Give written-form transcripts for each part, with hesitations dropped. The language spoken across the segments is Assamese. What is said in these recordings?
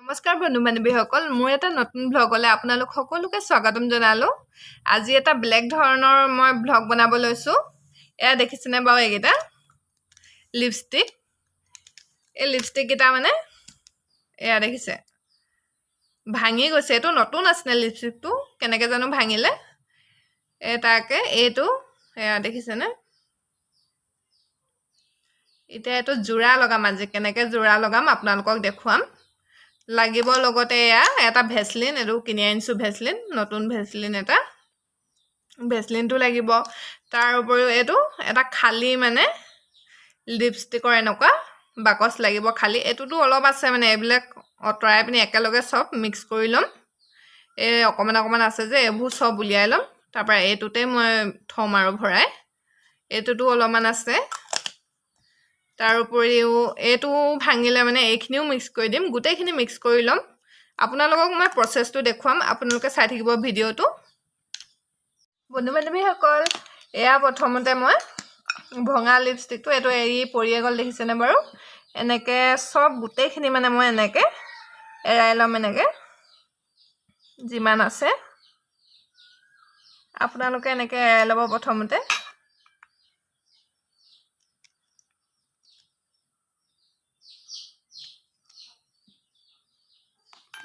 নমস্কাৰ বন্ধু বান্ধৱীসকল মোৰ এটা নতুন ব্লগলৈ আপোনালোক সকলোকে স্বাগতম জনালো আজি এটা ব্লেক ধৰণৰ মই ব্লগ বনাব লৈছো এয়া দেখিছেনে বাৰু এইকেইটা লিপষ্টিক এই লিপষ্টিক কেইটা মানে এয়া দেখিছে ভাঙি গৈছে এটো নতুন আছিল লিপষ্টিকটো কেনেকৈ জানো ভাঙিলে এটাকে এইটো এয়া দেখিছেনে এতিয়া এটো জোৰা লগাম আজি কেনেকৈ জোৰা লগাম আপোনালোকক দেখুৱাম লাগিব লগতে এয়া এটা ভেসলিন এটো কিনি আনিছো ভেসলিন নতুন ভেসলিন এটা ভেসলিনটো লাগিব তাৰ উপৰিও এটো এটা খালি মানে লিপষ্টিকৰ এনেকুৱা বাকচ লাগিব খালি এটোটো অলপ আছে মানে এইবিলাক অতৰাই পিনি একেলগে সব মিক্স কৰি লম এই অকমান আছে যে এবোৰ সব উলিয়াই লম তাৰ পৰা এটোতে মই থম আৰু ভৰাই এটোটো অলপমান আছে তাৰ উপৰিও এটো ভাঙিলে মানে এইখিনিও মিক্স কৰি দিম গুটেইখিনি মিক্স কৰি লম আপোনালোকক মই প্ৰসেসটো দেখুৱাম আপোনালোকে চাই থাকিব ভিডিওটো বন্ধু বান্ধৱীসকল এয়া প্ৰথমতে মই ভঙা লিপষ্টিকটো এটো এৰি পৰি গল দেখিছেনে বাৰু এনেকে সব গুটেইখিনি মানে মই এনেকে এৰাই লম এনেকে যিমান আছে আপোনালোকে এনেকে এৰাই লব প্ৰথমতে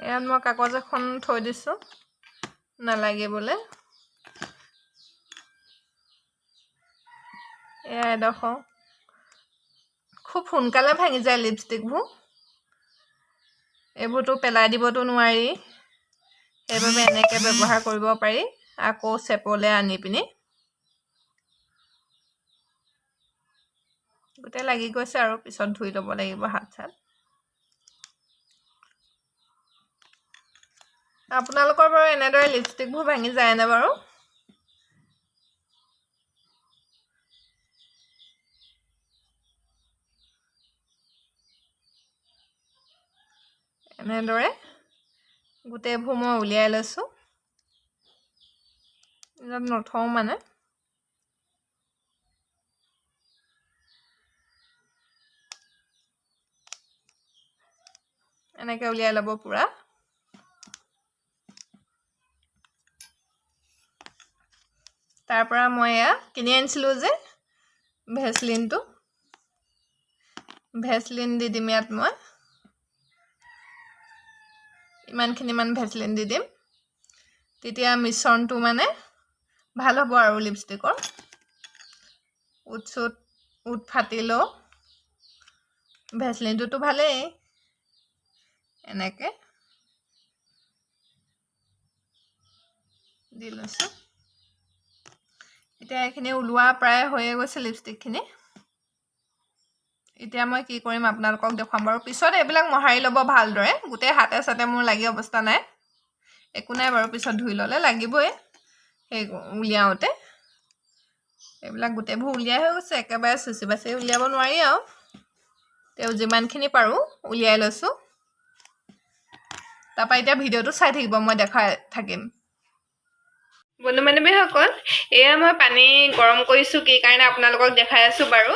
এয়াত মই কাগজ এখন থৈ দিছো নালাগিবলে এয়া দেখো খুব সোনকালে ভাঙি যায় লিপষ্টিকবোৰ এবোৰটো পেলাই দিবতো নোৱাৰি সেইবাবে এনেকে ব্যৱহাৰ কৰিব পাৰি আকৌ চেপলে আনি পিনি গুটে লাগি গৈছে আৰু পিছত ধুই ল'ব লাগিব হাত চাত আপোনালোকৰ বাৰু এনেদৰে লিপষ্টিকবোৰ ভাঙি যায় না বাৰু এনেদৰে গুটেইবোৰ মই উলিয়াই লৈছো ইয়াত নথওঁ মানে এনেকে উলিয়াই ল'ব পুৰা তাৰ পৰা মই এয়া কিনি আনিছিলো যে ভেসলিন দি দিম ইয়াত মই ইমানখিনিমান ভেসলিন দি দিম তেতিয়া মিশ্ৰণটো মানে ভাল হ'ব আৰু লিপষ্টিকৰ উঠ ফাটিলো ভেসলিনটো ভালেই এনেকে দি লৈছো এতিয়া এখিনি উলোৱা প্ৰায় হৈয়ে গৈছে লিপষ্টিকখিনি এতিয়া মই কি কৰিম আপোনালোকক দেখুৱাম বাৰু পিছত এইবিলাক মহাৰি ল'ব ভালদৰে গুটে হাতে সাতে মোৰ লাগি অৱস্থা নাই একো নাই বাৰু পিছত ধুই ল'লে লাগিবই সেই উলিয়াওতে এইবিলাক গুটেবোৰ উলিয়াই হৈ গৈছে একেবাৰে সুচি বাছি উলিয়াব নোৱাৰি আৰু তেও যিমানখিনি পাৰো উলিয়াই লৈছো তাৰপা এতিয়া ভিডিওটো চাই থাকিব মই দেখাই থাকিম বন্ধু বান্ধৱীসকল এয়া মই পানী গৰম কৰিছো কি কাৰণে আপোনালোকক দেখাই আছো বাৰু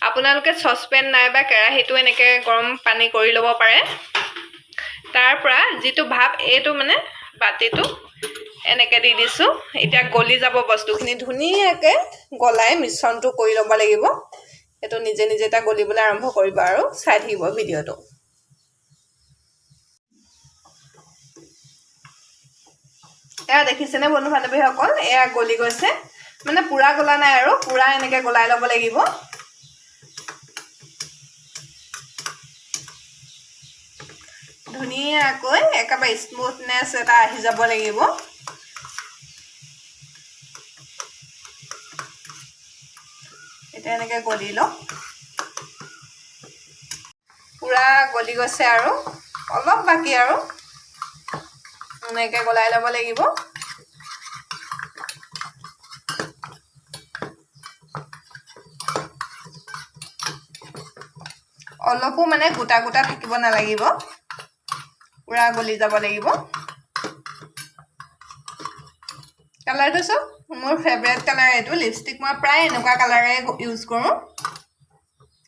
আপোনালোকে সসপেন নাইবা কেৰাহীটো এনেকে গৰম পানী কৰি ল'ব পাৰে তাৰ পৰা যিটো ভাপ এইটো মানে বাতিটো এনেকে দি দিছো এতিয়া গলি যাব বস্তুখিনি ধুনীয়াকে গলাই মিশ্ৰণটো কৰি ল'ব লাগিব এটো নিজে নিজে তা গলিবলৈ আৰম্ভ কৰিব আৰু চাই থাকিব ভিডিওটো এয়া দেখিছেনে বন্ধু বান্ধৱীসকল এয়া গলি গৈছে মানে পুৰা গলা নাই আৰু পুৰা এনেকে গলাই ল'ব লাগিব ধুনীয়াকৈ একেবাৰে স্মুথনেছ এটা আহি যাব লাগিব এটা এনেকে গলি ল পুৰা গলি গৈছে আৰু অলপ বাকি আৰু এনেকে গলাই ল'ব লাগিব অলপো মানে গোটা গোটা থাকিব নালাগিব পুৰা গলি যাব লাগিব কালাৰটো সব মোৰ ফেভাৰিট কালাৰ এইটো লিপষ্টিক মই প্ৰায় এনেকুৱা কালাৰে ইউজ কৰো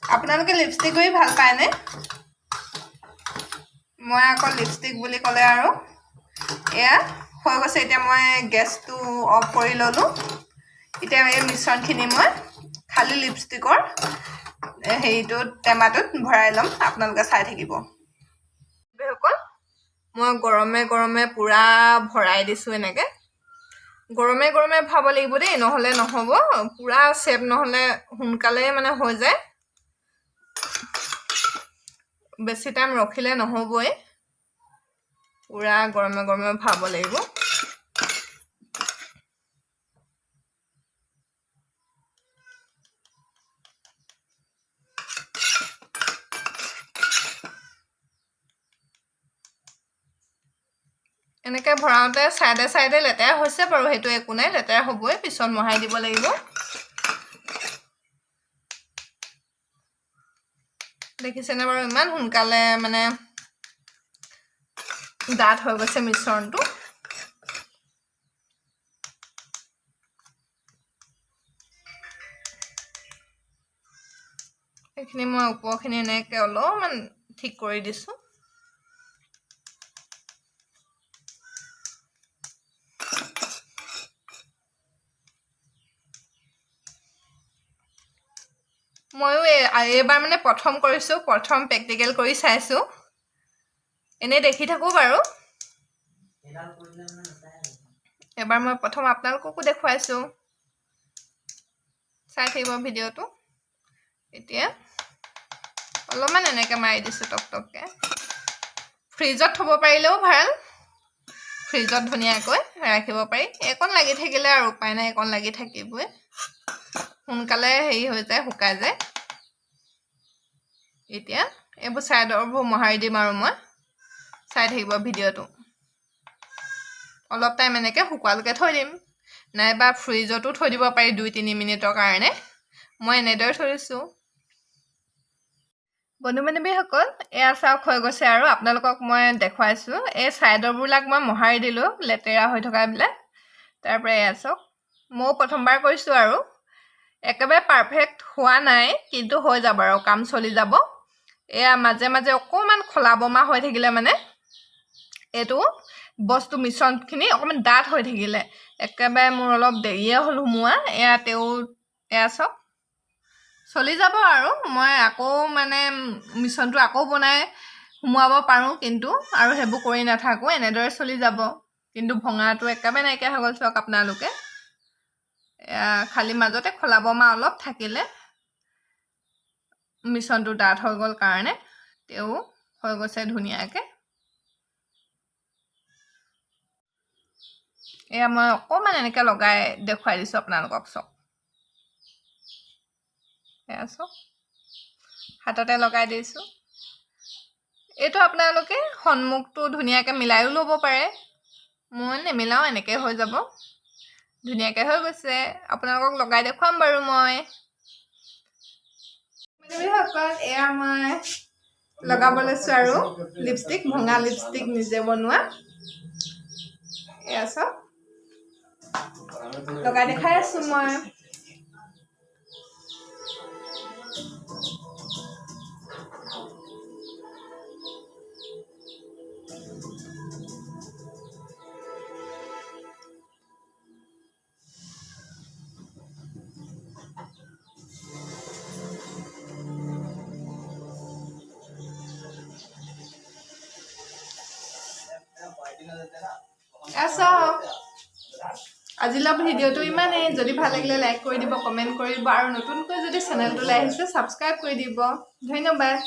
আপোনালোকে লিপষ্টিক কৰি ভাল পায় নে মই আকৌ লিপষ্টিক বুলি ক'লে আৰু এয়া হৈ গৈছে এতিয়া মই গেছটো অফ কৰি ল'লোঁ এতিয়া এই মিশ্ৰণখিনি মই খালি লিপষ্টিকৰ হেৰিটোত টেমাটোত ভৰাই ল'ম আপোনালোকে চাই থাকিব সকল মই গৰমে গৰমে পুৰা ভৰাই দিছোঁ এনেকৈ গৰমে গৰমে ভাব লাগিব দেই নহ'লে নহ'ব পুৰা চেপ নহ'লে সোনকালে মানে হৈ যায় বেছি টাইম ৰখিলে নহ'বই পুৰা গৰমে গৰমে ভাব লাগিব এনেকৈ ভৰাওঁতে চাইডে চাইডে লেতেৰা হৈছে বাৰু সেইটো একো নাই লেতেৰা হ'বই পিছত মহাই দিব লাগিব দেখিছেনে বাৰু ইমান সোনকালে মানে ডাঠ হৈ গৈছে মিশ্ৰণটো এইখিনি মই ওপৰখিনি এনেকৈ অলপমান ঠিক কৰি দিছোঁ ময়ো এইবাৰ মানে প্ৰথম কৰিছোঁ প্ৰথম প্ৰেক্টিকেল কৰি চাইছোঁ এনেই দেখি থাকোঁ বাৰু এবাৰ মই প্ৰথম আপোনালোককো দেখুৱাইছোঁ চাই থাকিব ভিডিঅ'টো এতিয়া অলপমান এনেকৈ মাৰি দিছোঁ টক টককৈ ফ্ৰিজত থ'ব পাৰিলেও ভাল ফ্ৰিজত ধুনীয়াকৈ ৰাখিব পাৰি একণ লাগি থাকিলে আৰু উপায় নাই একণ লাগি থাকিবই সোনকালে হেৰি হৈ যায় শুকাই যায় এতিয়া এইবোৰ চাইডৰবোৰ মোহাৰি দিম আৰু মই চাই থাকিব ভিডিঅ'টো অলপ টাইম এনেকৈ শুকুৱালৈকে থৈ দিম নাইবা ফ্ৰিজতো থৈ দিব পাৰি 2-3 মিনিটৰ কাৰণে মই এনেদৰে থৈ দিছোঁ বন্ধু বান্ধৱীসকল এয়া চাওক হৈ গৈছে আৰু আপোনালোকক মই দেখুৱাইছোঁ এই চাইডৰবিলাক মই মোহাৰি দিলোঁ লেতেৰা হৈ থকাবিলাক তাৰপৰা এয়া চাওক ময়ো প্ৰথমবাৰ কৰিছোঁ আৰু একেবাৰে পাৰফেক্ট হোৱা নাই কিন্তু হৈ যাব আৰু কাম চলি যাব এয়া মাজে মাজে অকণমান খলা বমা হৈ থাকিলে মানে এইটো বস্তু মিশ্ৰণখিনি অকণমান ডাঠ হৈ থাকিলে একেবাৰে মোৰ অলপ দেৰিয়ে হ'ল সোমোৱা এয়া তেওঁ এয়া চাওক চলি যাব আৰু মই আকৌ মানে মিশ্ৰণটো আকৌ বনাই সোমোৱাব পাৰোঁ কিন্তু আৰু সেইবোৰ কৰি নাথাকোঁ এনেদৰে চলি যাব কিন্তু ভঙাটো একেবাৰে নাইকিয়া হৈ গ'ল চাওক আপোনালোকে খালি মাজতে খলা বমা অলপ থাকিলে মিশ্ৰণটো ডাঠ হৈ গ'ল কাৰণে তেওঁ হৈ গৈছে ধুনীয়াকৈ এয়া মই অকণমান এনেকৈ লগাই দেখুৱাই দিছোঁ আপোনালোকক চাওক এয়া চাওক হাততে লগাই দিছোঁ এইটো আপোনালোকে সন্মুখটো ধুনীয়াকৈ মিলাইও ল'ব পাৰে মই নিমিলাওঁ এনেকৈ হৈ যাব ধুনীয়াকৈ হৈ গৈছে আপোনালোকক লগাই দেখুৱাম বাৰু মই এয়া মই লগাব লৈছোঁ আৰু লিপষ্টিক ভঙা লিপষ্টিক নিজে বনোৱা এয়া চাওক লগাই দেখাই আছোঁ মই আজিলৈ ভিডিঅ'টো ইমানেই যদি ভাল লাগিলে লাইক কৰি দিব কমেণ্ট কৰি দিব আৰু নতুনকৈ যদি চেনেলটোলৈ আহিছে ছাবস্ক্ৰাইব কৰি দিব ধন্যবাদ